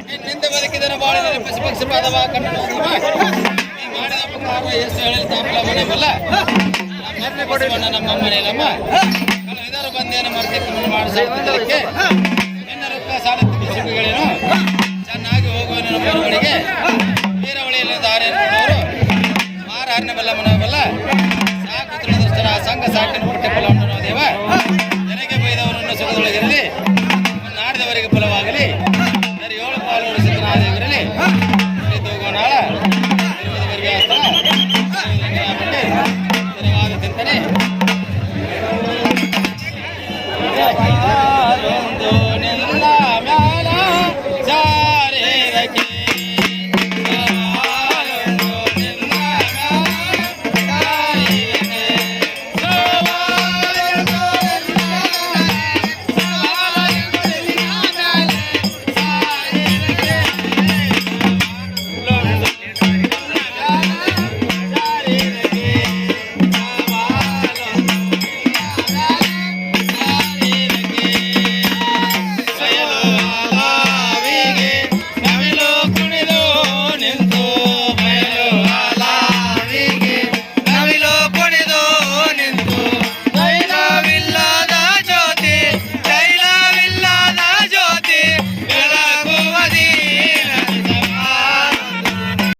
ನಿಂದ ಬದುಕಿದನ ಬಾಳಿನಲ್ಲಿ ಪಶುಪಕ್ಷಪಾದವ ಕನ್ನಡ ಈ ಮಾಡಿದ ಪ್ರಕಾರ ಎಷ್ಟು ಹೇಳಿ ತಾಪಲ ಮನೆಯಲ್ಲ ನಮ್ಮ ಮನೆಯಲ್ಲಮ್ಮ ಇದರ ಬಂದೇನು ಮರ್ತಿಕೊಂಡು ಮಾಡಿಸೋದಕ್ಕೆ ನಿನ್ನ ರೊಕ್ಕ ಸಾಲ ತಿರುಗಿಸುಗಳೇನು ಚೆನ್ನಾಗಿ ಹೋಗುವ ನಮ್ಮ ಮನೆಗಳಿಗೆ